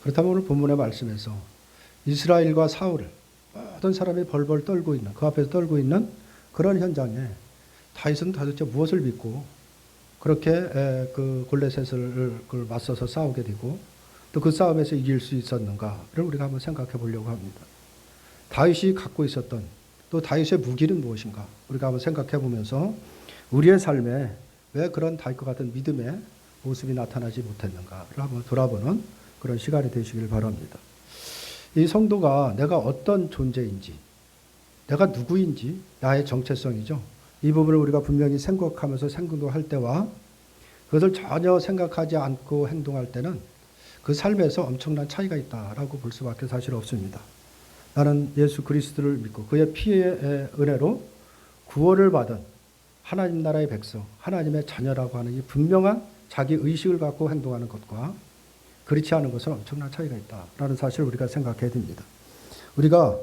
그렇다면 오늘 본문의 말씀에서 이스라엘과 사울을 모든 사람이 벌벌 떨고 있는, 그 앞에서 떨고 있는 그런 현장에 다윗은 도대체 무엇을 믿고 그렇게 그 골리앗을 맞서서 싸우게 되고 또 그 싸움에서 이길 수 있었는가를 우리가 한번 생각해 보려고 합니다. 다윗이 갖고 있었던 또 다윗의 무기는 무엇인가 우리가 한번 생각해 보면서 우리의 삶에 왜 그런 다윗과 같은 믿음의 모습이 나타나지 못했는가를 한번 돌아보는 그런 시간이 되시길 바랍니다. 이 성도가 내가 어떤 존재인지, 내가 누구인지, 나의 정체성이죠. 이 부분을 우리가 분명히 생각하면서 행동할 때와 그것을 전혀 생각하지 않고 행동할 때는 그 삶에서 엄청난 차이가 있다라고 볼 수밖에 사실 없습니다. 나는 예수 그리스도를 믿고 그의 피의 은혜로 구원을 받은 하나님 나라의 백성, 하나님의 자녀라고 하는 이 분명한 자기 의식을 갖고 행동하는 것과 그렇지 않은 것은 엄청난 차이가 있다라는 사실을 우리가 생각해야 됩니다. 우리가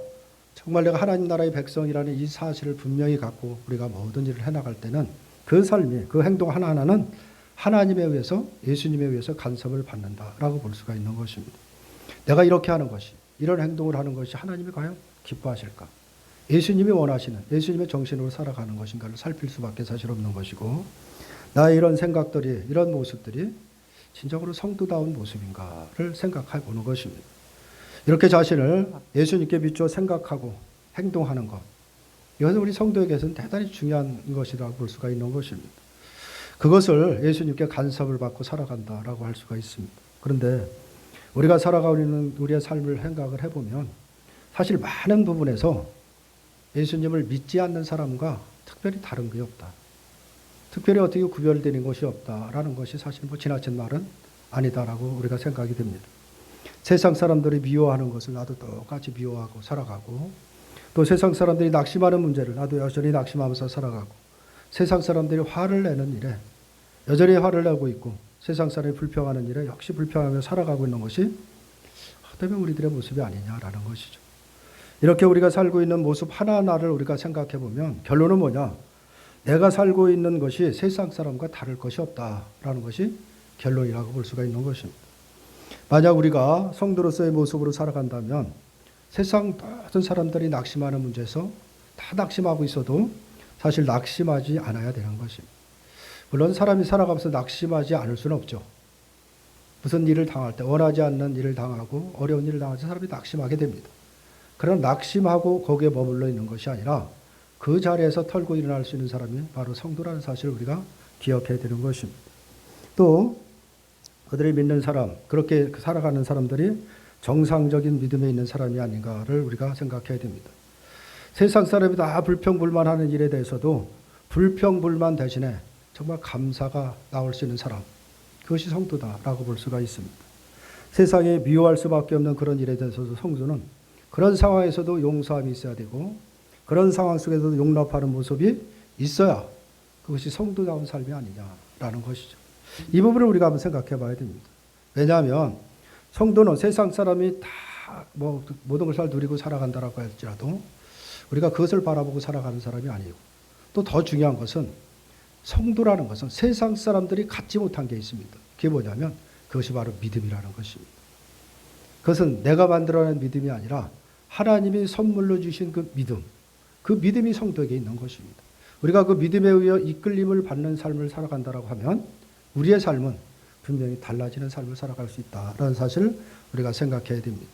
정말 내가 하나님 나라의 백성이라는 이 사실을 분명히 갖고 우리가 모든 일을 해나갈 때는 그 삶이, 그 행동 하나하나는 하나님에 의해서, 예수님에 의해서 간섭을 받는다라고 볼 수가 있는 것입니다. 내가 이렇게 하는 것이, 이런 행동을 하는 것이 하나님이 과연 기뻐하실까? 예수님이 원하시는, 예수님의 정신으로 살아가는 것인가를 살필 수밖에 사실 없는 것이고, 나의 이런 생각들이, 이런 모습들이 진정으로 성도다운 모습인가를 생각해 보는 것입니다. 이렇게 자신을 예수님께 비추어 생각하고 행동하는 것, 이것은 우리 성도에게서는 대단히 중요한 것이라고 볼 수가 있는 것입니다. 그것을 예수님께 간섭을 받고 살아간다라고 할 수가 있습니다. 그런데 우리가 살아가고 있는 우리의 삶을 생각을 해보면 사실 많은 부분에서 예수님을 믿지 않는 사람과 특별히 다른 게 없다. 특별히 어떻게 구별되는 것이 없다라는 것이 사실 지나친 말은 아니다라고 우리가 생각이 됩니다. 세상 사람들이 미워하는 것을 나도 똑같이 미워하고 살아가고, 또 세상 사람들이 낙심하는 문제를 나도 여전히 낙심하면서 살아가고, 세상 사람들이 화를 내는 일에 여전히 화를 내고 있고, 세상 사람이 불평하는 일에 역시 불평하며 살아가고 있는 것이 어쩌면 우리들의 모습이 아니냐라는 것이죠. 이렇게 우리가 살고 있는 모습 하나하나를 우리가 생각해 보면 결론은 뭐냐? 내가 살고 있는 것이 세상 사람과 다를 것이 없다라는 것이 결론이라고 볼 수가 있는 것입니다. 만약 우리가 성도로서의 모습으로 살아간다면 세상 모든 사람들이 낙심하는 문제에서 다 낙심하고 있어도 사실 낙심하지 않아야 되는 것입니다. 물론 사람이 살아가면서 낙심하지 않을 수는 없죠. 무슨 일을 당할 때 원하지 않는 일을 당하고 어려운 일을 당할 때 사람이 낙심하게 됩니다. 그러나 낙심하고 거기에 머물러 있는 것이 아니라 그 자리에서 털고 일어날 수 있는 사람이 바로 성도라는 사실을 우리가 기억해야 되는 것입니다. 또 그들이 믿는 사람, 그렇게 살아가는 사람들이 정상적인 믿음에 있는 사람이 아닌가를 우리가 생각해야 됩니다. 세상 사람이 다 불평불만하는 일에 대해서도 불평불만 대신에 정말 감사가 나올 수 있는 사람, 그것이 성도다라고 볼 수가 있습니다. 세상에 미워할 수밖에 없는 그런 일에 대해서도 성도는 그런 상황에서도 용서함이 있어야 되고, 그런 상황 속에서도 용납하는 모습이 있어야 그것이 성도다운 삶이 아니냐라는 것이죠. 이 부분을 우리가 한번 생각해 봐야 됩니다. 왜냐하면 성도는 세상 사람이 다 모든 것을 누리고 살아간다라고 할지라도 우리가 그것을 바라보고 살아가는 사람이 아니고, 또 더 중요한 것은 성도라는 것은 세상 사람들이 갖지 못한 게 있습니다. 그게 뭐냐면 그것이 바로 믿음이라는 것입니다. 그것은 내가 만들어낸 믿음이 아니라 하나님이 선물로 주신 그 믿음, 그 믿음이 성도에게 있는 것입니다. 우리가 그 믿음에 의해 이끌림을 받는 삶을 살아간다라고 하면 우리의 삶은 분명히 달라지는 삶을 살아갈 수 있다라는 사실을 우리가 생각해야 됩니다.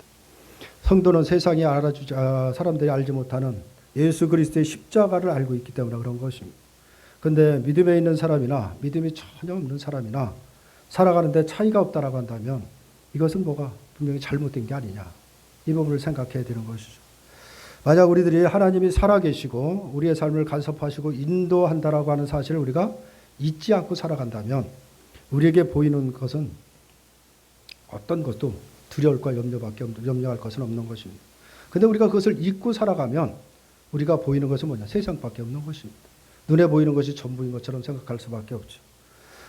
성도는 세상이 사람들이 알지 못하는 예수 그리스도의 십자가를 알고 있기 때문에 그런 것입니다. 그런데 믿음에 있는 사람이나 믿음이 전혀 없는 사람이나 살아가는데 차이가 없다라고 한다면 이것은 뭐가 분명히 잘못된 게 아니냐, 이 부분을 생각해야 되는 것이죠. 만약 우리들이 하나님이 살아계시고 우리의 삶을 간섭하시고 인도한다라고 하는 사실을 우리가 잊지 않고 살아간다면 우리에게 보이는 것은 어떤 것도 두려울 과 염려할 것은 없는 것입니다. 그런데 우리가 그것을 잊고 살아가면 우리가 보이는 것은 뭐냐? 세상밖에 없는 것입니다. 눈에 보이는 것이 전부인 것처럼 생각할 수밖에 없죠.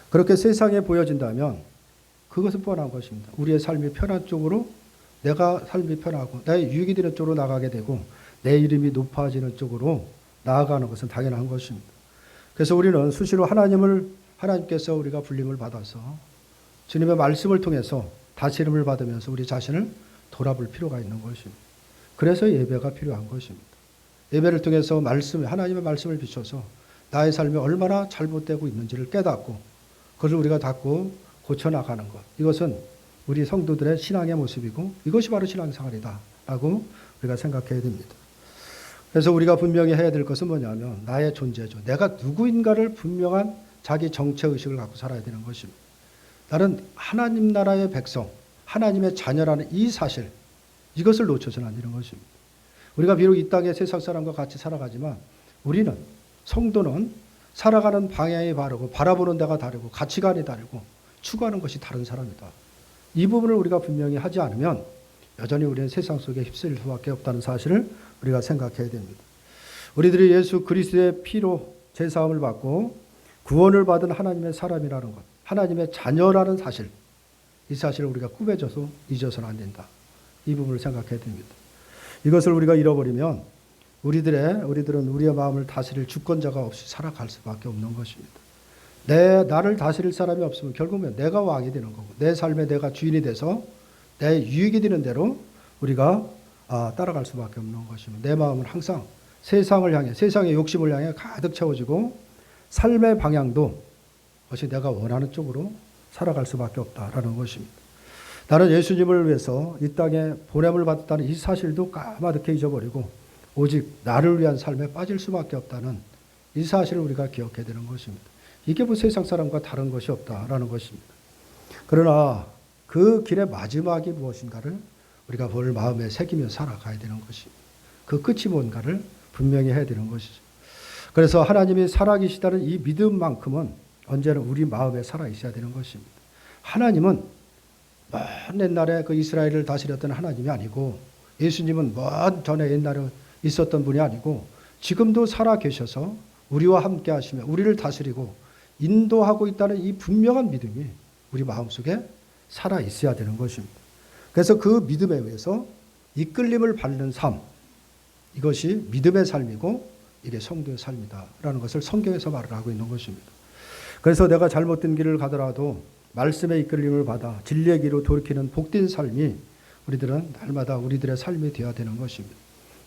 그렇게 세상에 보여진다면 그것은 뻔한 것입니다. 우리의 삶이 편한 쪽으로, 내가 삶이 편하고 나의 유익이 되는 쪽으로 나가게 되고 내 이름이 높아지는 쪽으로 나아가는 것은 당연한 것입니다. 그래서 우리는 수시로 하나님께서 우리가 불림을 받아서 주님의 말씀을 통해서 다스림을 받으면서 우리 자신을 돌아볼 필요가 있는 것입니다. 그래서 예배가 필요한 것입니다. 예배를 통해서 하나님의 말씀을 비춰서 나의 삶이 얼마나 잘못되고 있는지를 깨닫고 그것을 우리가 닫고 고쳐나가는 것. 이것은 우리 성도들의 신앙의 모습이고 이것이 바로 신앙생활이다라고 우리가 생각해야 됩니다. 그래서 우리가 분명히 해야 될 것은 뭐냐면 나의 존재죠. 내가 누구인가를 분명한 자기 정체의식을 갖고 살아야 되는 것입니다. 나는 하나님 나라의 백성, 하나님의 자녀라는 이 사실, 이것을 놓쳐서는 안 되는 것입니다. 우리가 비록 이 땅에 세상 사람과 같이 살아가지만 우리는, 성도는 살아가는 방향이 바르고 바라보는 데가 다르고 가치관이 다르고 추구하는 것이 다른 사람이다. 이 부분을 우리가 분명히 하지 않으면 여전히 우리는 세상 속에 휩쓸릴 수밖에 없다는 사실을 우리가 생각해야 됩니다. 우리들이 예수 그리스도의 피로 제사함을 받고 구원을 받은 하나님의 사람이라는 것, 하나님의 자녀라는 사실, 이 사실을 우리가 꾸며져서 잊어서는 안 된다. 이 부분을 생각해야 됩니다. 이것을 우리가 잃어버리면 우리들은 우리의 마음을 다스릴 주권자가 없이 살아갈 수밖에 없는 것입니다. 나를 다스릴 사람이 없으면 결국은 내가 왕이 되는 거고 내 삶에 내가 주인이 돼서 내 유익이 되는 대로 우리가 따라갈 수밖에 없는 것입니다. 내 마음은 항상 세상을 향해, 세상의 욕심을 향해 가득 채워지고 삶의 방향도 그것이 내가 원하는 쪽으로 살아갈 수밖에 없다라는 것입니다. 나는 예수님을 위해서 이 땅에 보냄을 받았다는 이 사실도 까마득히 잊어버리고 오직 나를 위한 삶에 빠질 수밖에 없다는 이 사실을 우리가 기억해야 되는 것입니다. 이게 뭐 세상 사람과 다른 것이 없다라는 것입니다. 그러나 그 길의 마지막이 무엇인가를 우리가 뭘 마음에 새기며 살아가야 되는 것입니다. 그 끝이 뭔가를 분명히 해야 되는 것이죠. 그래서 하나님이 살아계시다는 이 믿음만큼은 언제나 우리 마음에 살아있어야 되는 것입니다. 하나님은 먼 옛날에 그 이스라엘을 다스렸던 하나님이 아니고 예수님은 먼 전에 옛날에 있었던 분이 아니고 지금도 살아계셔서 우리와 함께 하시며 우리를 다스리고 인도하고 있다는 이 분명한 믿음이 우리 마음속에 살아있어야 되는 것입니다. 그래서 그 믿음에 의해서 이끌림을 받는 삶, 이것이 믿음의 삶이고 이게 성도의 삶이다라는 것을 성경에서 말을 하고 있는 것입니다. 그래서 내가 잘못된 길을 가더라도 말씀의 이끌림을 받아 진리의 길로 돌이키는 복된 삶이 우리들은 날마다 우리들의 삶이 되어야 되는 것입니다.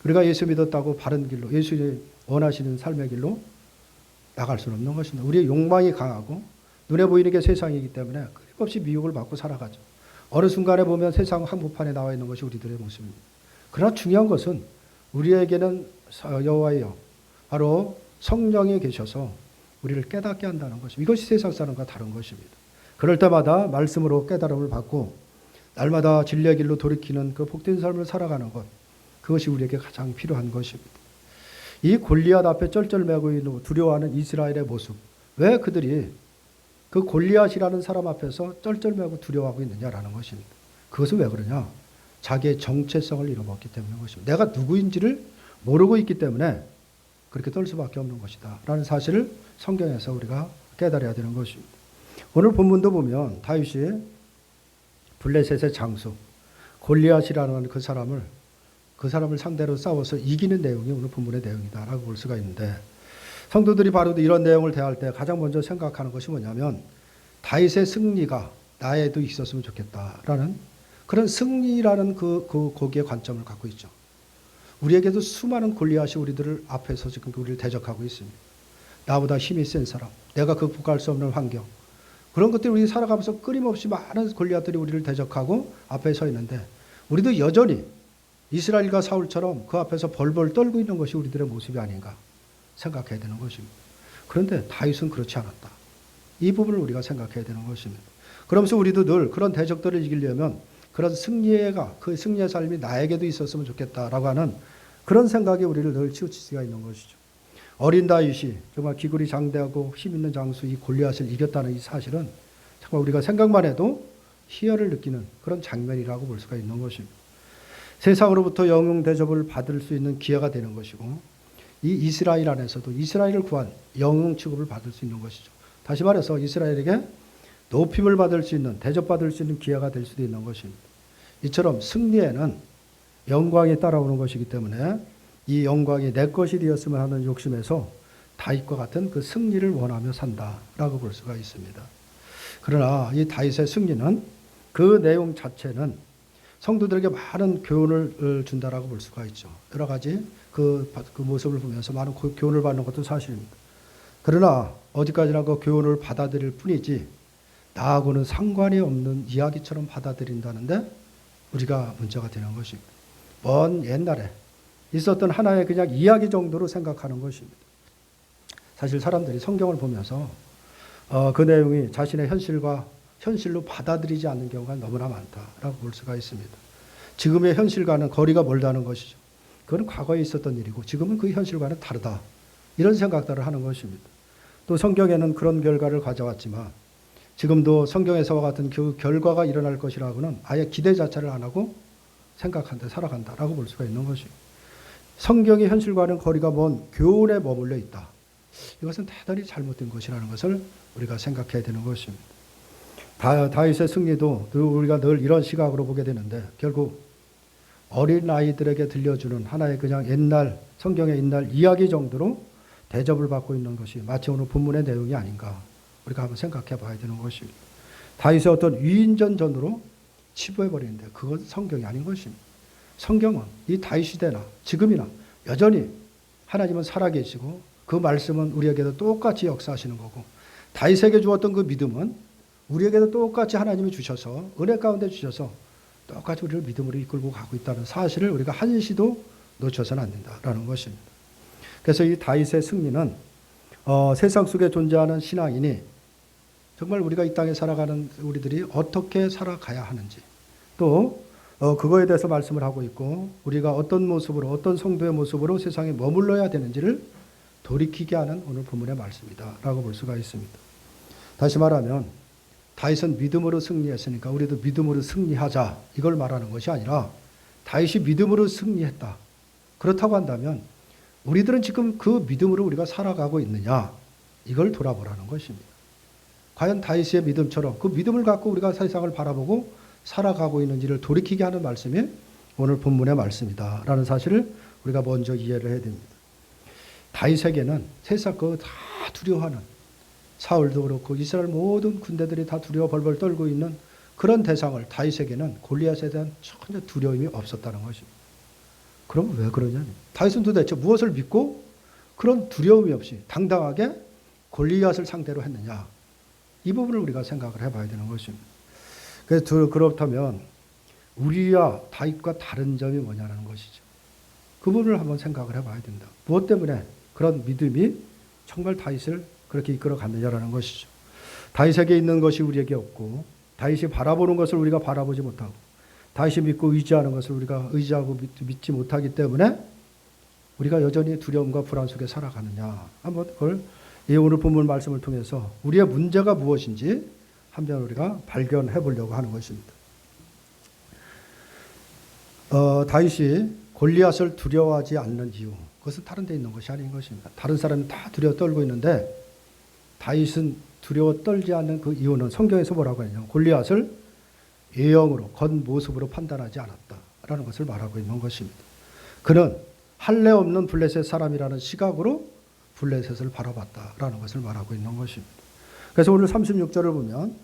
우리가 예수 믿었다고 바른 길로, 예수님이 원하시는 삶의 길로 나갈 수는 없는 것입니다. 우리의 욕망이 강하고 눈에 보이는 게 세상이기 때문에 끊임없이 미혹을 받고 살아가죠. 어느 순간에 보면 세상 한복판에 나와 있는 것이 우리들의 모습입니다. 그러나 중요한 것은 우리에게는 여호와여, 바로 성령이 계셔서 우리를 깨닫게 한다는 것입니다. 이것이 세상 사람과 다른 것입니다. 그럴 때마다 말씀으로 깨달음을 받고 날마다 진리의 길로 돌이키는 그 복된 삶을 살아가는 것, 그것이 우리에게 가장 필요한 것입니다. 이 골리앗 앞에 쩔쩔매고 있는 두려워하는 이스라엘의 모습, 왜 그들이 그 골리앗이라는 사람 앞에서 쩔쩔매고 두려워하고 있느냐라는 것입니다. 그것은 왜 그러냐? 자기의 정체성을 잃어버렸기 때문인 것입니다. 내가 누구인지를 모르고 있기 때문에 그렇게 떨 수밖에 없는 것이다 라는 사실을 성경에서 우리가 깨달아야 되는 것입니다. 오늘 본문도 보면 다윗이 블레셋의 장수 골리앗이라는 그 사람을 상대로 싸워서 이기는 내용이 오늘 본문의 내용이다라고 볼 수가 있는데, 성도들이 바로 이런 내용을 대할 때 가장 먼저 생각하는 것이 뭐냐면 다윗의 승리가 나에도 있었으면 좋겠다라는 그런 승리라는 거기에 관점을 갖고 있죠. 우리에게도 수많은 골리앗이 우리들을 앞에서 지금 우리를 대적하고 있습니다. 나보다 힘이 센 사람, 내가 극복할 수 없는 환경, 그런 것들이 우리 살아가면서 끊임없이 많은 골리앗들이 우리를 대적하고 앞에 서 있는데 우리도 여전히 이스라엘과 사울처럼 그 앞에서 벌벌 떨고 있는 것이 우리들의 모습이 아닌가 생각해야 되는 것입니다. 그런데 다윗은 그렇지 않았다. 이 부분을 우리가 생각해야 되는 것입니다. 그러면서 우리도 늘 그런 대적들을 이기려면 그런 그 승리의 삶이 나에게도 있었으면 좋겠다라고 하는 그런 생각에 우리를 늘 치우칠 수가 있는 것이죠. 어린 다윗이 정말 기굴이 장대하고 힘 있는 장수 이 골리앗을 이겼다는 이 사실은 정말 우리가 생각만 해도 희열을 느끼는 그런 장면이라고 볼 수가 있는 것입니다. 세상으로부터 영웅 대접을 받을 수 있는 기회가 되는 것이고, 이 이스라엘 안에서도 이스라엘을 구한 영웅 취급을 받을 수 있는 것이죠. 다시 말해서 이스라엘에게 높임을 받을 수 있는, 대접받을 수 있는 기회가 될 수도 있는 것입니다. 이처럼 승리에는 영광이 따라오는 것이기 때문에 이 영광이 내 것이 되었으면 하는 욕심에서 다윗과 같은 그 승리를 원하며 산다라고 볼 수가 있습니다. 그러나 이 다윗의 승리는 그 내용 자체는 성도들에게 많은 교훈을 준다라고 볼 수가 있죠. 여러 가지 그 모습을 보면서 많은 교훈을 받는 것도 사실입니다. 그러나 어디까지나 그 교훈을 받아들일 뿐이지 나하고는 상관이 없는 이야기처럼 받아들인다는데 우리가 문제가 되는 것입니다. 먼 옛날에 있었던 하나의 그냥 이야기 정도로 생각하는 것입니다. 사실 사람들이 성경을 보면서 그 내용이 자신의 현실로 받아들이지 않는 경우가 너무나 많다라고 볼 수가 있습니다. 지금의 현실과는 거리가 멀다는 것이죠. 그건 과거에 있었던 일이고 지금은 그 현실과는 다르다. 이런 생각들을 하는 것입니다. 또 성경에는 그런 결과를 가져왔지만 지금도 성경에서와 같은 그 결과가 일어날 것이라고는 아예 기대 자체를 안 하고 생각한다, 살아간다라고 볼 수가 있는 것이죠. 성경의 현실과는 거리가 먼 교훈에 머물러 있다. 이것은 대단히 잘못된 것이라는 것을 우리가 생각해야 되는 것입니다. 다윗의 승리도 우리가 늘 이런 시각으로 보게 되는데 결국 어린 아이들에게 들려주는 하나의 그냥 성경의 옛날 이야기 정도로 대접을 받고 있는 것이 마치 오늘 본문의 내용이 아닌가 우리가 한번 생각해 봐야 되는 것입니다. 다윗의 어떤 위인전전으로 치부해버리는데 그건 성경이 아닌 것입니다. 성경은 이 다윗 시대나 지금이나 여전히 하나님은 살아계시고 그 말씀은 우리에게도 똑같이 역사하시는 거고 다윗에게 주었던 그 믿음은 우리에게도 똑같이 하나님이 주셔서 은혜 가운데 주셔서 똑같이 우리를 믿음으로 이끌고 가고 있다는 사실을 우리가 한시도 놓쳐서는 안 된다라는 것입니다. 그래서 이 다윗의 승리는 세상 속에 존재하는 신앙인이 정말 우리가 이 땅에 살아가는 우리들이 어떻게 살아가야 하는지 또 그거에 대해서 말씀을 하고 있고 우리가 어떤 모습으로 어떤 성도의 모습으로 세상에 머물러야 되는지를 돌이키게 하는 오늘 본문의 말씀이다 라고 볼 수가 있습니다. 다시 말하면 다윗은 믿음으로 승리했으니까 우리도 믿음으로 승리하자 이걸 말하는 것이 아니라 다윗이 믿음으로 승리했다. 그렇다고 한다면 우리들은 지금 그 믿음으로 우리가 살아가고 있느냐 이걸 돌아보라는 것입니다. 과연 다윗의 믿음처럼 그 믿음을 갖고 우리가 세상을 바라보고 살아가고 있는지를 돌이키게 하는 말씀이 오늘 본문의 말씀이다 라는 사실을 우리가 먼저 이해를 해야 됩니다. 다윗에게는 세상 그 다 두려워하는 사울도 그렇고 이스라엘 모든 군대들이 다 두려워 벌벌 떨고 있는 그런 대상을 다윗에게는 골리앗에 대한 전혀 두려움이 없었다는 것입니다. 그럼 왜 그러냐면 다윗은 도대체 무엇을 믿고 그런 두려움이 없이 당당하게 골리앗을 상대로 했느냐 이 부분을 우리가 생각을 해봐야 되는 것입니다. 그래서 그렇다면 우리와 다윗과 다른 점이 뭐냐는 것이죠. 그 부분을 한번 생각을 해봐야 된다. 무엇 때문에 그런 믿음이 정말 다윗을 그렇게 이끌어 갔느냐라는 것이죠. 다윗에게 있는 것이 우리에게 없고 다윗이 바라보는 것을 우리가 바라보지 못하고 다윗이 믿고 의지하는 것을 우리가 의지하고 믿지 못하기 때문에 우리가 여전히 두려움과 불안 속에 살아가느냐 한번 그걸 오늘 본문 말씀을 통해서 우리의 문제가 무엇인지 한번 우리가 발견해 보려고 하는 것입니다. 다윗이 골리앗을 두려워하지 않는 이유 그것은 다른 데 있는 것이 아닌 것입니다. 다른 사람이 다 두려워 떨고 있는데 다윗은 두려워 떨지 않는 그 이유는 성경에서 뭐라고 하냐면 골리앗을 예형으로 겉모습으로 판단하지 않았다라는 것을 말하고 있는 것입니다. 그는 할례 없는 블레셋 사람이라는 시각으로 블레셋을 바라봤다라는 것을 말하고 있는 것입니다. 그래서 오늘 36절을 보면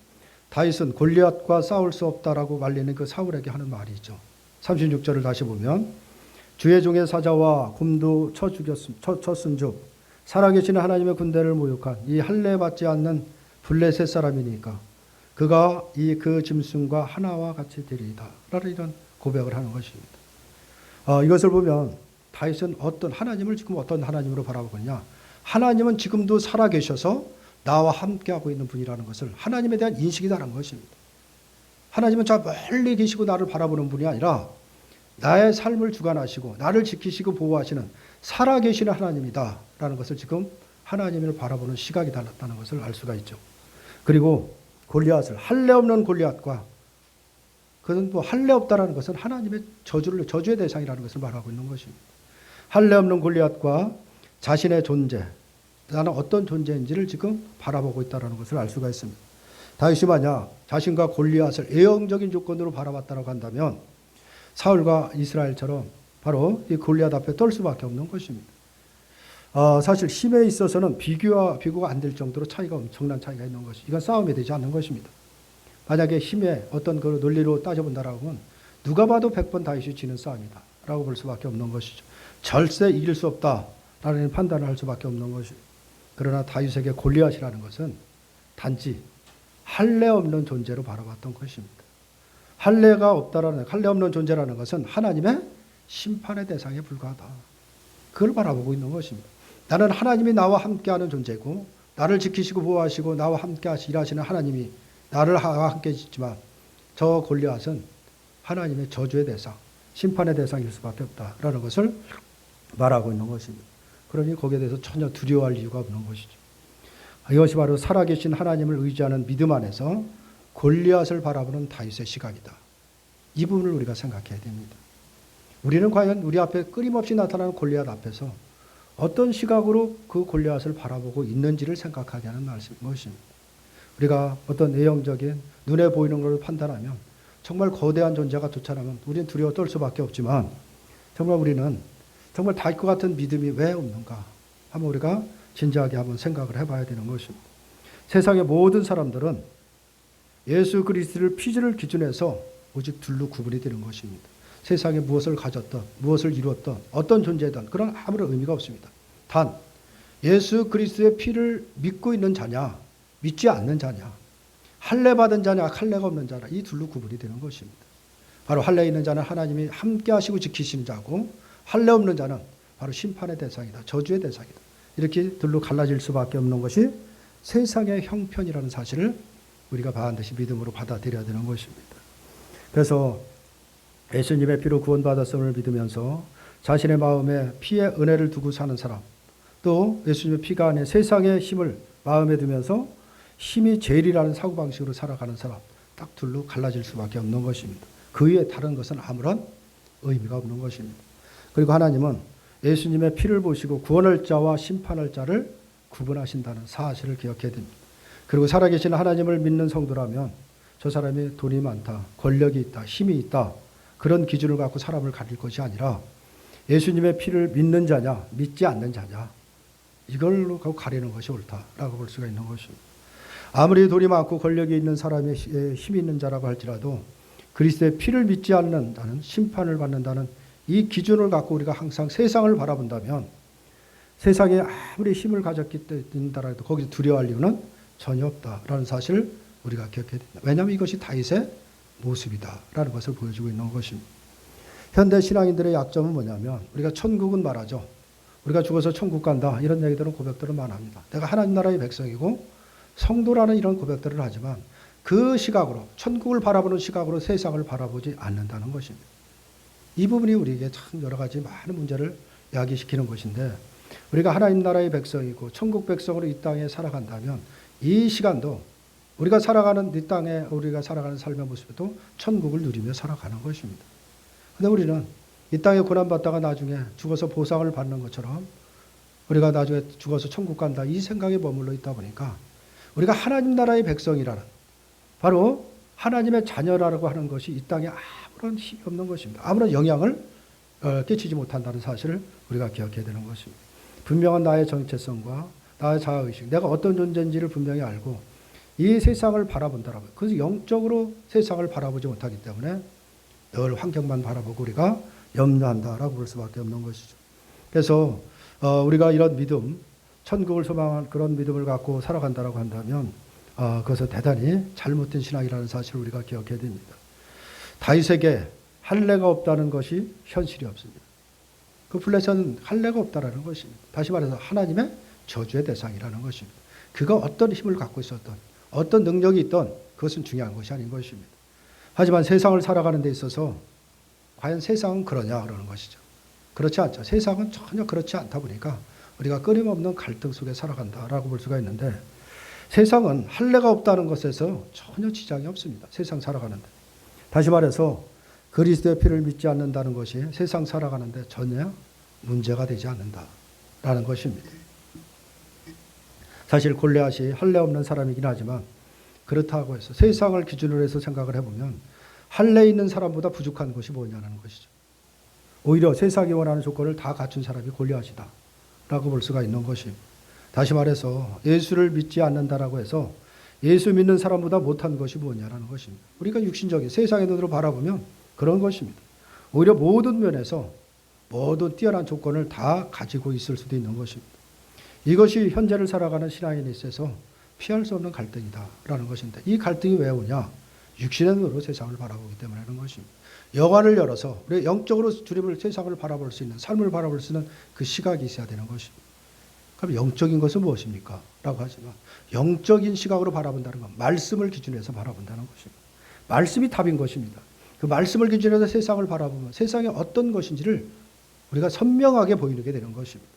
다윗은 골리앗과 싸울 수 없다라고 말리는 그 사울에게 하는 말이 있죠. 36절을 다시 보면 주의 종의 사자와 곰도 쳤은즉 살아계시는 하나님의 군대를 모욕한 이 할례 받지 않는 블레셋 사람이니까 그가 그 짐승과 하나와 같이 되리이다 라는 이런 고백을 하는 것입니다. 이것을 보면 다윗은 하나님을 지금 어떤 하나님으로 바라보고 있냐 하나님은 지금도 살아계셔서 나와 함께하고 있는 분이라는 것을 하나님에 대한 인식이 다른 것입니다. 하나님은 저 멀리 계시고 나를 바라보는 분이 아니라 나의 삶을 주관하시고 나를 지키시고 보호하시는 살아계시는 하나님이다 라는 것을 지금 하나님을 바라보는 시각이 달랐다는 것을 알 수가 있죠. 그리고 골리앗을 할례 없는 골리앗과 그것은 할례 없다라는 것은 하나님의 저주의 대상이라는 것을 말하고 있는 것입니다. 할례 없는 골리앗과 자신의 존재 나는 어떤 존재인지를 지금 바라보고 있다는 것을 알 수가 있습니다. 다윗이 만약 자신과 골리앗을 예형적인 조건으로 바라봤다고 한다면 사울과 이스라엘처럼 바로 이 골리앗 앞에 떨 수밖에 없는 것입니다. 사실 힘에 있어서는 비교가 안 될 정도로 엄청난 차이가 있는 것이 이건 싸움이 되지 않는 것입니다. 만약에 힘의 어떤 그 논리로 따져본다라고 하면 누가 봐도 100번 다윗이 지는 싸움이다 라고 볼 수밖에 없는 것이죠. 절대 이길 수 없다라는 판단을 할 수밖에 없는 것이죠. 그러나 다윗에게 골리앗이라는 것은 단지 할례 없는 존재로 바라봤던 것입니다. 할례 없는 존재라는 것은 하나님의 심판의 대상에 불과하다. 그걸 바라보고 있는 것입니다. 나는 하나님이 나와 함께하는 존재고 나를 지키시고 보호하시고 나와 함께 일하시는 하나님이 나를 함께 있지만 저 골리앗은 하나님의 저주의 대상, 심판의 대상일 수밖에 없다라는 것을 말하고 있는 것입니다. 그러니 거기에 대해서 전혀 두려워할 이유가 없는 것이죠. 이것이 바로 살아계신 하나님을 의지하는 믿음 안에서 골리앗을 바라보는 다윗의 시각이다. 이 부분을 우리가 생각해야 됩니다. 우리는 과연 우리 앞에 끊임없이 나타나는 골리앗 앞에서 어떤 시각으로 그 골리앗을 바라보고 있는지를 생각하자는 것입니다. 우리가 어떤 내용적인 눈에 보이는 것을 판단하면 정말 거대한 존재가 쫓아나면 우리는 두려워 떨 수밖에 없지만 정말 우리는 정말 다윗과 같은 믿음이 왜 없는가 한번 우리가 진지하게 한번 생각을 해봐야 되는 것입니다. 세상의 모든 사람들은 예수 그리스도를 피조를 기준해서 오직 둘로 구분이 되는 것입니다. 세상에 무엇을 가졌던 무엇을 이루었던 어떤 존재든 그런 아무런 의미가 없습니다. 단 예수 그리스도의 피를 믿고 있는 자냐 믿지 않는 자냐 할례 받은 자냐 할례가 없는 자냐 이 둘로 구분이 되는 것입니다. 바로 할례 있는 자는 하나님이 함께 하시고 지키시는 자고 할례 없는 자는 바로 심판의 대상이다. 저주의 대상이다. 이렇게 둘로 갈라질 수밖에 없는 것이 세상의 형편이라는 사실을 우리가 반드시 믿음으로 받아들여야 되는 것입니다. 그래서 예수님의 피로 구원받았음을 믿으면서 자신의 마음에 피의 은혜를 두고 사는 사람, 또 예수님의 피가 안에 세상의 힘을 마음에 두면서 힘이 제일이라는 사고방식으로 살아가는 사람, 딱 둘로 갈라질 수밖에 없는 것입니다. 그 외에 다른 것은 아무런 의미가 없는 것입니다. 그리고 하나님은 예수님의 피를 보시고 구원할 자와 심판할 자를 구분하신다는 사실을 기억해야 됩니다. 그리고 살아계신 하나님을 믿는 성도라면 저 사람이 돈이 많다, 권력이 있다, 힘이 있다 그런 기준을 갖고 사람을 가릴 것이 아니라 예수님의 피를 믿는 자냐 믿지 않는 자냐 이걸로 가리는 것이 옳다라고 볼 수가 있는 것입니다. 아무리 돈이 많고 권력이 있는 사람의 힘이 있는 자라고 할지라도 그리스도의 피를 믿지 않는 자는 심판을 받는다는 이 기준을 갖고 우리가 항상 세상을 바라본다면 세상에 아무리 힘을 가졌기 때문이라도 거기서 두려워할 이유는 전혀 없다라는 사실을 우리가 기억해야 됩니다. 왜냐하면 이것이 다윗의 모습이다라는 것을 보여주고 있는 것입니다. 현대 신앙인들의 약점은 뭐냐면 우리가 천국은 말하죠. 우리가 죽어서 천국 간다 이런 얘기들은 고백들은 많합니다. 내가 하나님 나라의 백성이고 성도라는 이런 고백들을 하지만 그 시각으로 천국을 바라보는 시각으로 세상을 바라보지 않는다는 것입니다. 이 부분이 우리에게 참 여러 가지 많은 문제를 야기시키는 것인데 우리가 하나님 나라의 백성이고 천국 백성으로 이 땅에 살아간다면 이 시간도 우리가 살아가는 이 땅에 우리가 살아가는 삶의 모습도 천국을 누리며 살아가는 것입니다. 그런데 우리는 이 땅에 고난받다가 나중에 죽어서 보상을 받는 것처럼 우리가 나중에 죽어서 천국 간다 이 생각에 머물러 있다 보니까 우리가 하나님 나라의 백성이라는 바로 하나님의 자녀라고 하는 것이 이 땅에 아무런 힘이 없는 것입니다. 아무런 영향을 끼치지 못한다는 사실을 우리가 기억해야 되는 것입니다. 분명한 나의 정체성과 나의 자아의식, 내가 어떤 존재인지를 분명히 알고 이 세상을 바라본다라고. 그래서 영적으로 세상을 바라보지 못하기 때문에 늘 환경만 바라보고 우리가 염려한다라고 볼 수밖에 없는 것이죠. 그래서 우리가 이런 믿음, 천국을 소망한 그런 믿음을 갖고 살아간다라고 한다면 그것은 대단히 잘못된 신앙이라는 사실을 우리가 기억해야 됩니다. 다윗에게 할례가 없다는 것이 현실이 없습니다. 그 블레셋은 할례가 없다라는 것입니다. 다시 말해서 하나님의 저주의 대상이라는 것입니다. 그가 어떤 힘을 갖고 있었던 어떤 능력이 있던 그것은 중요한 것이 아닌 것입니다. 하지만 세상을 살아가는 데 있어서 과연 세상은 그러냐 그러는 것이죠. 그렇지 않죠. 세상은 전혀 그렇지 않다 보니까 우리가 끊임없는 갈등 속에 살아간다라고 볼 수가 있는데 세상은 할례가 없다는 것에서 전혀 지장이 없습니다. 세상 살아가는데. 다시 말해서 그리스도의 피를 믿지 않는다는 것이 세상 살아가는데 전혀 문제가 되지 않는다라는 것입니다. 사실 골리앗이 할례 없는 사람이긴 하지만 그렇다고 해서 세상을 기준으로 해서 생각을 해보면 할례 있는 사람보다 부족한 것이 뭐냐는 것이죠. 오히려 세상이 원하는 조건을 다 갖춘 사람이 골리앗이다 라고 볼 수가 있는 것입니다. 다시 말해서 예수를 믿지 않는다라고 해서 예수 믿는 사람보다 못한 것이 뭐냐라는 것입니다. 우리가 육신적인 세상의 눈으로 바라보면 그런 것입니다. 오히려 모든 면에서 모든 뛰어난 조건을 다 가지고 있을 수도 있는 것입니다. 이것이 현재를 살아가는 신앙인에 있어서 피할 수 없는 갈등이다라는 것인데, 이 갈등이 왜 오냐? 육신의 눈으로 세상을 바라보기 때문에 하는 것입니다. 영안을 열어서 우리 영적으로 주님을, 세상을 바라볼 수 있는, 삶을 바라볼 수 있는 그 시각이 있어야 되는 것입니다. 그럼 영적인 것은 무엇입니까? 라고 하지만 영적인 시각으로 바라본다는 건 말씀을 기준으로 해서 바라본다는 것입니다. 말씀이 답인 것입니다. 그 말씀을 기준으로 해서 세상을 바라보면 세상이 어떤 것인지를 우리가 선명하게 보이게 되는 것입니다.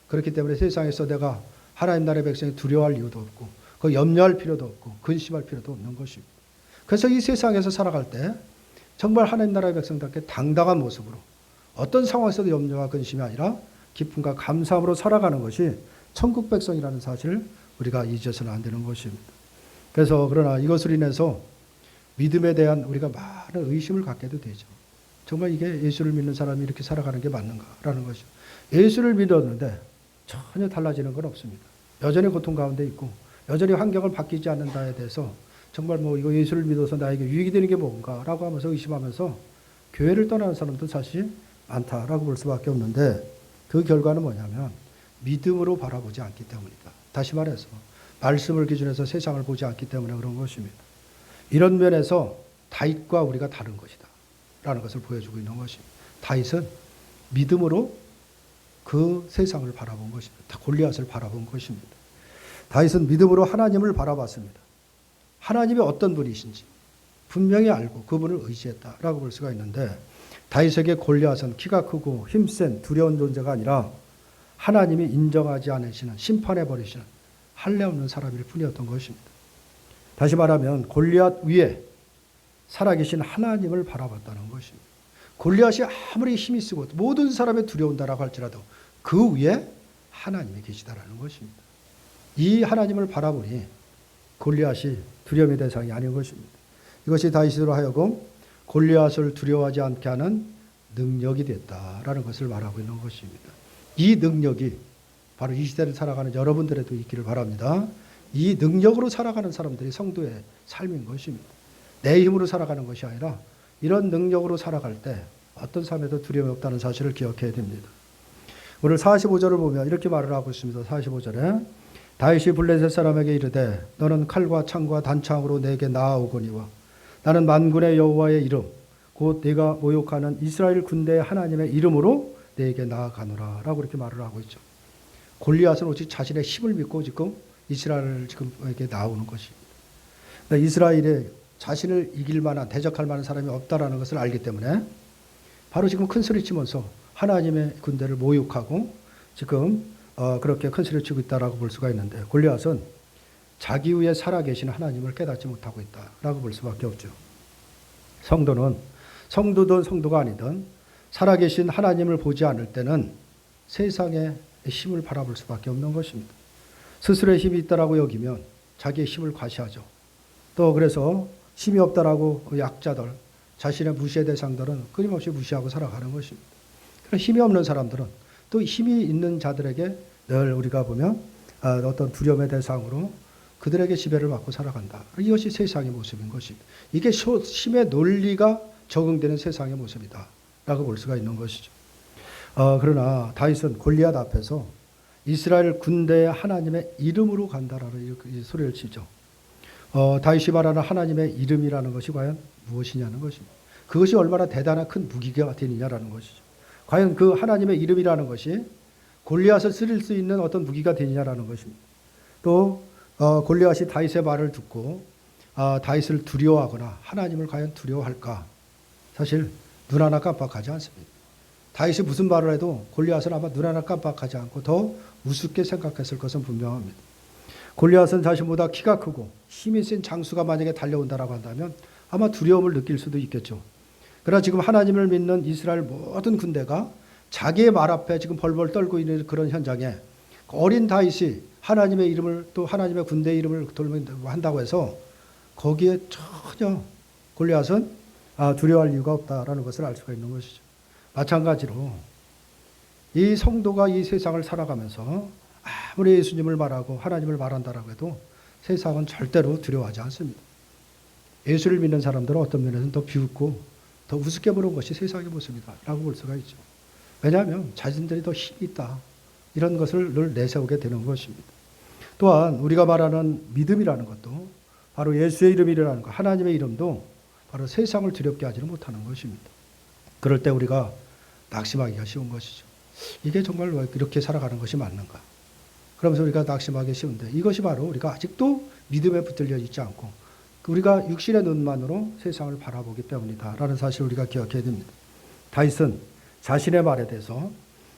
그렇기 때문에 세상에서 내가 하나님 나라의 백성이 두려워할 이유도 없고, 그 염려할 필요도 없고, 근심할 필요도 없는 것입니다. 그래서 이 세상에서 살아갈 때 정말 하나님 나라의 백성답게 당당한 모습으로 어떤 상황에서도 염려와 근심이 아니라 기쁨과 감사함으로 살아가는 것이 천국 백성이라는 사실을 우리가 잊어서는 안 되는 것입니다. 그래서 그러나 이것을 인해서 믿음에 대한 우리가 많은 의심을 갖게도 되죠. 정말 이게 예수를 믿는 사람이 이렇게 살아가는 게 맞는가라는 것이죠. 예수를 믿었는데 전혀 달라지는 건 없습니다. 여전히 고통 가운데 있고 여전히 환경을 바뀌지 않는다에 대해서 정말 뭐 이거 예수를 믿어서 나에게 유익이 되는 게 뭔가라고 하면서 의심하면서 교회를 떠나는 사람도 사실 많다라고 볼 수밖에 없는데, 그 결과는 뭐냐면 믿음으로 바라보지 않기 때문이다. 다시 말해서 말씀을 기준해서 세상을 보지 않기 때문에 그런 것입니다. 이런 면에서 다윗과 우리가 다른 것이다 라는 것을 보여주고 있는 것입니다. 다윗은 믿음으로 그 세상을 바라본 것입니다. 골리앗을 바라본 것입니다. 다윗은 믿음으로 하나님을 바라봤습니다. 하나님이 어떤 분이신지 분명히 알고 그분을 의지했다라고 볼 수가 있는데, 다윗에게 골리앗은 키가 크고 힘센 두려운 존재가 아니라 하나님이 인정하지 않으시는, 심판해버리시는 할례 없는 사람일 뿐이었던 것입니다. 다시 말하면 골리앗 위에 살아계신 하나님을 바라봤다는 것입니다. 골리앗이 아무리 힘이 쓰고 모든 사람의 두려운다라고 할지라도 그 위에 하나님이 계시다라는 것입니다. 이 하나님을 바라보니 골리앗이 두려움의 대상이 아닌 것입니다. 이것이 다윗으로 하여금 골리앗을 두려워하지 않게 하는 능력이 됐다라는 것을 말하고 있는 것입니다. 이 능력이 바로 이 시대를 살아가는 여러분들에도 있기를 바랍니다. 이 능력으로 살아가는 사람들이 성도의 삶인 것입니다. 내 힘으로 살아가는 것이 아니라 이런 능력으로 살아갈 때 어떤 삶에도 두려움이 없다는 사실을 기억해야 됩니다. 오늘 45절을 보면 이렇게 말을 하고 있습니다. 45절에 다윗이 블레셋 사람에게 이르되 너는 칼과 창과 단창으로 내게 나아오거니와 나는 만군의 여호와의 이름 곧 네가 모욕하는 이스라엘 군대의 하나님의 이름으로 내게 나아가노라 라고 이렇게 말을 하고 있죠. 골리앗은 오직 자신의 힘을 믿고 지금 이스라엘을 지금에게 나오는 것입니다. 이스라엘에 자신을 이길 만한, 대적할 만한 사람이 없다라는 것을 알기 때문에 바로 지금 큰 소리 치면서 하나님의 군대를 모욕하고 지금 그렇게 큰 소리 치고 있다라고 볼 수가 있는데, 골리앗은 자기 위에 살아계신 하나님을 깨닫지 못하고 있다라고 볼 수밖에 없죠. 성도는 성도든 성도가 아니든 살아계신 하나님을 보지 않을 때는 세상의 힘을 바라볼 수밖에 없는 것입니다. 스스로의 힘이 있다라고 여기면 자기의 힘을 과시하죠. 또 그래서 힘이 없다라고 약자들, 자신의 무시의 대상들은 끊임없이 무시하고 살아가는 것입니다. 힘이 없는 사람들은 또 힘이 있는 자들에게 늘 우리가 보면 어떤 두려움의 대상으로 그들에게 지배를 받고 살아간다. 이것이 세상의 모습인 것입니다. 이게 힘의 논리가 적용되는 세상의 모습이다 라고 볼 수가 있는 것이죠. 그러나 다윗은 골리앗 앞에서 이스라엘 군대의 하나님의 이름으로 간다라는 소리를 치죠. 다윗이 말하는 하나님의 이름이라는 것이 과연 무엇이냐는 것입니다. 그것이 얼마나 대단한 큰 무기가 되느냐라는 것이죠. 과연 그 하나님의 이름이라는 것이 골리앗을 쓸 수 있는 어떤 무기가 되느냐라는 것입니다. 또 골리앗이 다윗의 말을 듣고 다윗을 두려워하거나 하나님을 과연 두려워할까? 사실 눈 하나 깜빡하지 않습니다. 다윗이 무슨 말을 해도 골리앗은 아마 눈 하나 깜빡하지 않고 더 우습게 생각했을 것은 분명합니다. 골리앗은 자신보다 키가 크고 힘이 센 장수가 만약에 달려온다라고 한다면 아마 두려움을 느낄 수도 있겠죠. 그러나 지금 하나님을 믿는 이스라엘 모든 군대가 자기의 말 앞에 지금 벌벌 떨고 있는 그런 현장에 어린 다윗이 하나님의 이름을, 또 하나님의 군대의 이름을 한다고 해서 거기에 전혀 골리앗은 두려워할 이유가 없다라는 것을 알 수가 있는 것이죠. 마찬가지로 이 성도가 이 세상을 살아가면서 아무리 예수님을 말하고 하나님을 말한다라고 해도 세상은 절대로 두려워하지 않습니다. 예수를 믿는 사람들은 어떤 면에서는 더 비웃고 더 우습게 보는 것이 세상의 모습이다 라고 볼 수가 있죠. 왜냐하면 자신들이 더 힘이 있다, 이런 것을 늘 내세우게 되는 것입니다. 또한 우리가 말하는 믿음이라는 것도 바로 예수의 이름이라는 것, 하나님의 이름도 바로 세상을 두렵게 하지는 못하는 것입니다. 그럴 때 우리가 낙심하기가 쉬운 것이죠. 이게 정말 이렇게 살아가는 것이 맞는가? 그러면서 우리가 낙심하기 쉬운데, 이것이 바로 우리가 아직도 믿음에 붙들려 있지 않고 우리가 육신의 눈만으로 세상을 바라보기 때문이다 라는 사실을 우리가 기억해야 됩니다. 다윗은 자신의 말에 대해서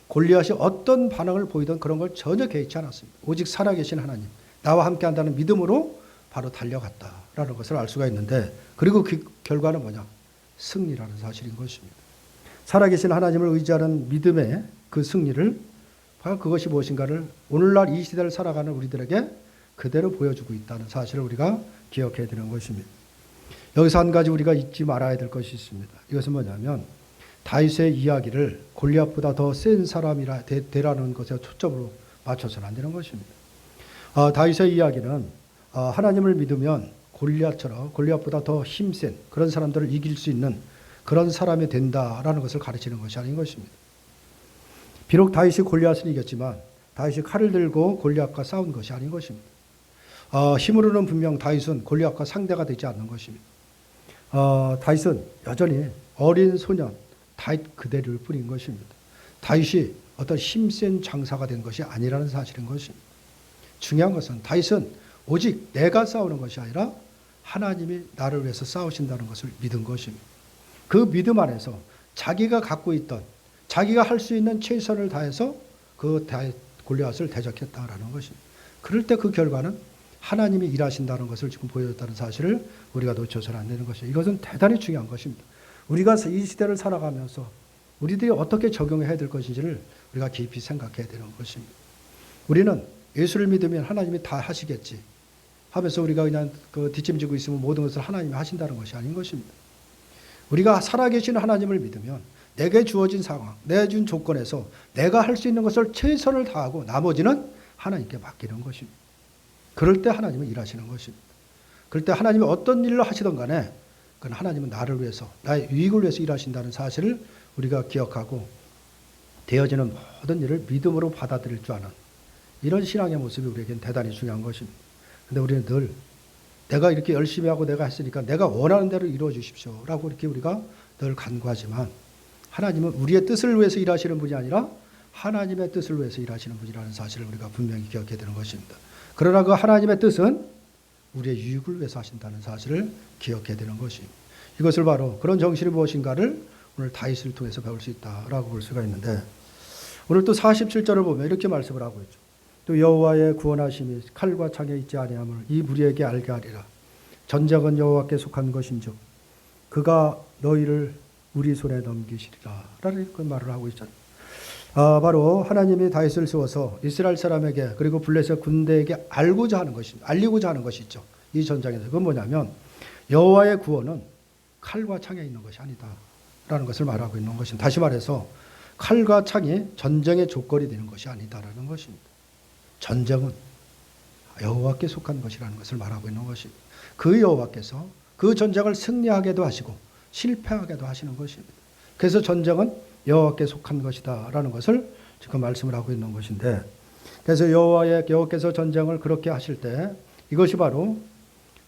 골리앗이 어떤 반응을 보이든 그런 걸 전혀 개의치 않았습니다. 오직 살아계신 하나님, 나와 함께 한다는 믿음으로 바로 달려갔다라는 것을 알 수가 있는데, 그리고 그 결과는 뭐냐? 승리라는 사실인 것입니다. 살아계신 하나님을 의지하는 믿음의 그 승리를, 과연 그것이 무엇인가를 오늘날 이 시대를 살아가는 우리들에게 그대로 보여주고 있다는 사실을 우리가 기억해야 되는 것입니다. 여기서 한 가지 우리가 잊지 말아야 될 것이 있습니다. 이것은 뭐냐면 다윗의 이야기를 골리앗보다 더 센 사람이라 되라는 것에 초점으로 맞춰서는 안 되는 것입니다. 다윗의 이야기는 하나님을 믿으면 골리앗보다 더 힘센 그런 사람들을 이길 수 있는 그런 사람이 된다라는 것을 가르치는 것이 아닌 것입니다. 비록 다윗이 골리앗을 이겼지만 다윗이 칼을 들고 골리앗과 싸운 것이 아닌 것입니다. 힘으로는 분명 다윗은 골리앗과 상대가 되지 않는 것입니다. 다윗은 여전히 어린 소년 다윗 그대로일 뿐인 것입니다. 다윗이 어떤 힘센 장사가 된 것이 아니라는 사실인 것입니다. 중요한 것은 다윗은 오직 내가 싸우는 것이 아니라 하나님이 나를 위해서 싸우신다는 것을 믿은 것입니다. 그 믿음 안에서 자기가 갖고 있던, 자기가 할 수 있는 최선을 다해서 그 골리앗을 대적했다라는 것입니다. 그럴 때 그 결과는 하나님이 일하신다는 것을 지금 보여줬다는 사실을 우리가 놓쳐서는 안 되는 것이죠. 이것은 대단히 중요한 것입니다. 우리가 이 시대를 살아가면서 우리들이 어떻게 적용해야 될 것인지를 우리가 깊이 생각해야 되는 것입니다. 우리는 예수를 믿으면 하나님이 다 하시겠지 하면서 우리가 그냥 뒷짐지고 있으면 모든 것을 하나님이 하신다는 것이 아닌 것입니다. 우리가 살아계신 하나님을 믿으면 내게 주어진 상황, 내게 준 조건에서 내가 할 수 있는 것을 최선을 다하고 나머지는 하나님께 맡기는 것입니다. 그럴 때 하나님은 일하시는 것입니다. 그럴 때 하나님이 어떤 일을 하시든 간에 그건 하나님은 나를 위해서, 나의 유익을 위해서 일하신다는 사실을 우리가 기억하고 되어지는 모든 일을 믿음으로 받아들일 줄 아는 이런 신앙의 모습이 우리에게는 대단히 중요한 것입니다. 그런데 우리는 늘 내가 이렇게 열심히 하고 내가 했으니까 내가 원하는 대로 이루어 주십시오 라고 이렇게 우리가 늘 간구하지만, 하나님은 우리의 뜻을 위해서 일하시는 분이 아니라 하나님의 뜻을 위해서 일하시는 분이라는 사실을 우리가 분명히 기억해야 되는 것입니다. 그러나 그 하나님의 뜻은 우리의 유익을 위해서 하신다는 사실을 기억해야 되는 것입니다. 이것을 바로 그런 정신이 무엇인가를 오늘 다윗을 통해서 배울 수 있다라고 볼 수가 있는데, 오늘 또 47절을 보면 이렇게 말씀을 하고 있죠. 또 여호와의 구원하심이 칼과 창에 있지 아니함을 이 무리에게 알게 하리라. 전쟁은 여호와께 속한 것인즉 그가 너희를 우리 손에 넘기시리라 라는 그 말을 하고 있잖아요. 바로 하나님이 다윗을 세워서 이스라엘 사람에게 그리고 블레셋 군대에게 알리고자 하는 것이 있죠. 이 전장에서 그건 뭐냐면 여호와의 구원은 칼과 창에 있는 것이 아니다 라는 것을 말하고 있는 것입니다. 다시 말해서 칼과 창이 전쟁의 조건이 되는 것이 아니다라는 것입니다. 전쟁은 여호와께 속한 것이라는 것을 말하고 있는 것입니다. 그 여호와께서 그 전쟁을 승리하게도 하시고 실패하게도 하시는 것입니다. 그래서 전쟁은 여호와께 속한 것이다 라는 것을 지금 말씀을 하고 있는 것인데, 그래서 여호와께서 전쟁을 그렇게 하실 때 이것이 바로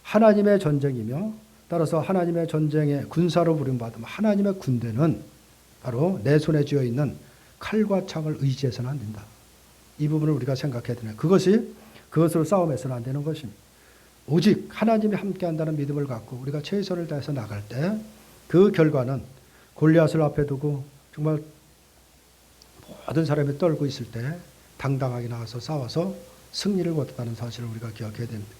하나님의 전쟁이며, 따라서 하나님의 전쟁의 군사로 부름받은 하나님의 군대는 바로 내 손에 쥐어 있는 칼과 창을 의지해서는 안 된다. 이 부분을 우리가 생각해야 되는, 그것으로 싸움해서는 안 되는 것입니다. 오직 하나님이 함께한다는 믿음을 갖고 우리가 최선을 다해서 나갈 때 그 결과는 골리앗을 앞에 두고 정말 모든 사람이 떨고 있을 때 당당하게 나가서 싸워서 승리를 거뒀다는 사실을 우리가 기억해야 됩니다.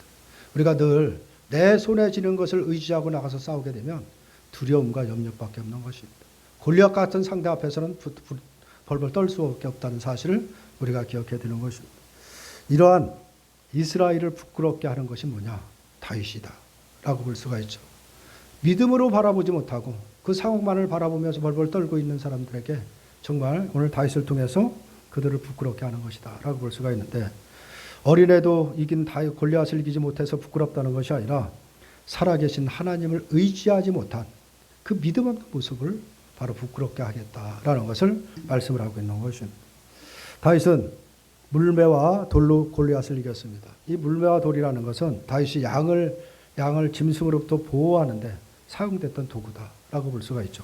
우리가 늘 내 손에 쥐는 것을 의지하고 나가서 싸우게 되면 두려움과 염려밖에 없는 것입니다. 골리앗 같은 상대 앞에서는 벌벌 떨 수밖에 없다는 사실을 우리가 기억해야 되는 것입니다. 이러한 이스라엘을 부끄럽게 하는 것이 뭐냐? 다윗이다 라고 볼 수가 있죠. 믿음으로 바라보지 못하고 그 상황만을 바라보면서 벌벌 떨고 있는 사람들에게 정말 오늘 다윗을 통해서 그들을 부끄럽게 하는 것이다 라고 볼 수가 있는데, 어린애도 이긴 골리앗을 이기지 못해서 부끄럽다는 것이 아니라 살아계신 하나님을 의지하지 못한 그 믿음 없는 모습을 바로 부끄럽게 하겠다라는 것을 말씀을 하고 있는 것입니다. 다윗은 물매와 돌로 골리앗을 이겼습니다. 이 물매와 돌이라는 것은 다윗이 양을 짐승으로부터 보호하는데 사용됐던 도구다라고 볼 수가 있죠.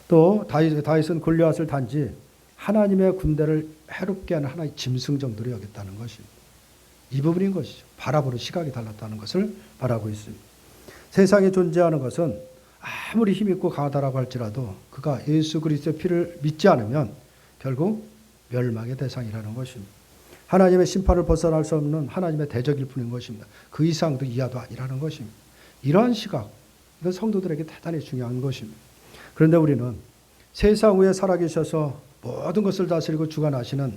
또 다윗은 골리앗을 단지 하나님의 군대를 해롭게 하는 하나의 짐승 정도로 여겼다는 것입니다. 이 부분인 것이죠. 바라보는 시각이 달랐다는 것을 말하고 있습니다. 세상에 존재하는 것은 아무리 힘있고 강하다라고 할지라도 그가 예수 그리스도의 피를 믿지 않으면 결국 멸망의 대상이라는 것입니다. 하나님의 심판을 벗어날 수 없는 하나님의 대적일 뿐인 것입니다. 그 이상도 이하도 아니라는 것입니다. 이러한 시각, 이건 성도들에게 대단히 중요한 것입니다. 그런데 우리는 세상 위에 살아계셔서 모든 것을 다스리고 주관하시는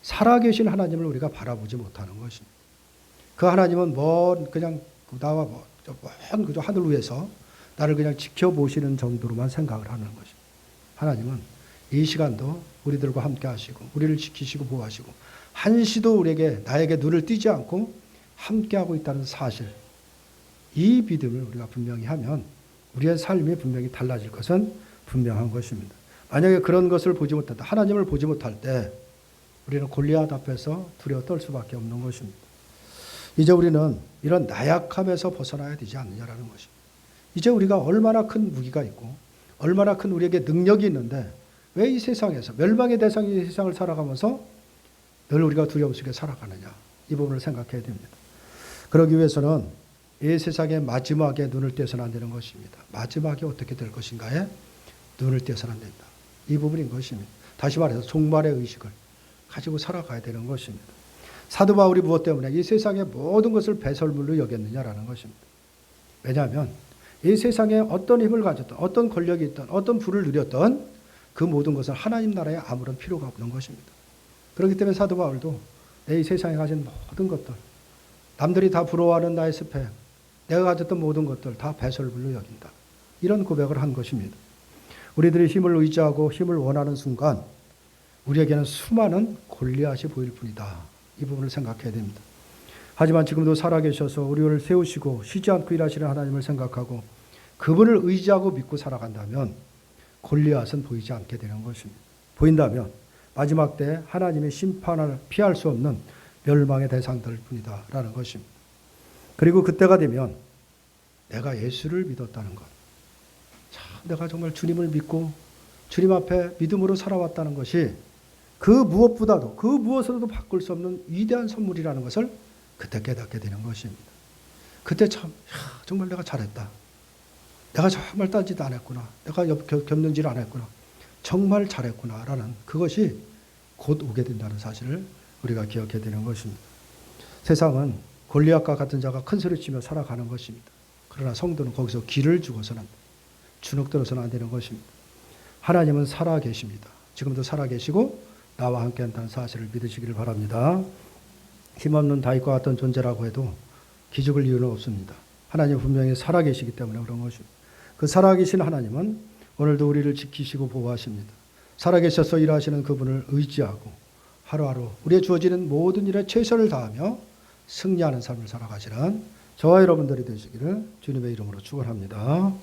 살아계신 하나님을 우리가 바라보지 못하는 것입니다. 그 하나님은 그냥 나와 먼 그저 하늘 위에서 나를 그냥 지켜보시는 정도로만 생각을 하는 것입니다. 하나님은 이 시간도 우리들과 함께 하시고 우리를 지키시고 보호하시고 한시도 나에게 눈을 띄지 않고 함께하고 있다는 사실, 이 믿음을 우리가 분명히 하면 우리의 삶이 분명히 달라질 것은 분명한 것입니다. 만약에 그런 것을 보지 못한다, 하나님을 보지 못할 때 우리는 골리앗 앞에서 두려워 떨 수밖에 없는 것입니다. 이제 우리는 이런 나약함에서 벗어나야 되지 않느냐라는 것입니다. 이제 우리가 얼마나 큰 무기가 있고 얼마나 큰 우리에게 능력이 있는데 왜 이 세상에서 멸망의 대상인 세상을 살아가면서 늘 우리가 두려움 속에 살아가느냐, 이 부분을 생각해야 됩니다. 그러기 위해서는 이 세상의 마지막에 눈을 떼서는 안 되는 것입니다. 마지막이 어떻게 될 것인가에 눈을 떼서는 안 된다. 이 부분인 것입니다. 다시 말해서 종말의 의식을 가지고 살아가야 되는 것입니다. 사도 바울이 무엇 때문에 이 세상의 모든 것을 배설물로 여겼느냐라는 것입니다. 왜냐하면 이 세상에 어떤 힘을 가졌던, 어떤 권력이 있던, 어떤 부를 누렸던 그 모든 것은 하나님 나라에 아무런 필요가 없는 것입니다. 그렇기 때문에 사도 바울도 내 이 세상에 가진 모든 것들, 남들이 다 부러워하는 나의 스펙, 내가 가졌던 모든 것들 다 배설물로 여긴다. 이런 고백을 한 것입니다. 우리들이 힘을 의지하고 힘을 원하는 순간 우리에게는 수많은 골리앗이 보일 뿐이다. 이 부분을 생각해야 됩니다. 하지만 지금도 살아계셔서 우리를 세우시고 쉬지 않고 일하시는 하나님을 생각하고 그분을 의지하고 믿고 살아간다면 골리앗은 보이지 않게 되는 것입니다. 보인다면 마지막 때 하나님의 심판을 피할 수 없는 멸망의 대상들 뿐이다라는 것입니다. 그리고 그때가 되면 내가 예수를 믿었다는 것, 내가 정말 주님을 믿고 주님 앞에 믿음으로 살아왔다는 것이 그 무엇보다도 그 무엇으로도 바꿀 수 없는 위대한 선물이라는 것을 그때 깨닫게 되는 것입니다. 그때 정말 내가 잘했다. 내가 정말 딴짓 안 했구나. 내가 겹는질 안 했구나. 정말 잘했구나라는 그것이 곧 오게 된다는 사실을 우리가 기억해야 되는 것입니다. 세상은 골리앗과 같은 자가 큰 소리치며 살아가는 것입니다. 그러나 성도는 거기서 기를 주고서는 주눅들어서는 안 되는 것입니다. 하나님은 살아계십니다. 지금도 살아계시고 나와 함께 한다는 사실을 믿으시기를 바랍니다. 힘없는 다윗과 같은 존재라고 해도 기죽을 이유는 없습니다. 하나님 분명히 살아계시기 때문에 그런 것입니다. 그 살아계신 하나님은 오늘도 우리를 지키시고 보호하십니다. 살아계셔서 일하시는 그분을 의지하고 하루하루 우리의 주어지는 모든 일에 최선을 다하며 승리하는 삶을 살아가시는 저와 여러분들이 되시기를 주님의 이름으로 축원합니다.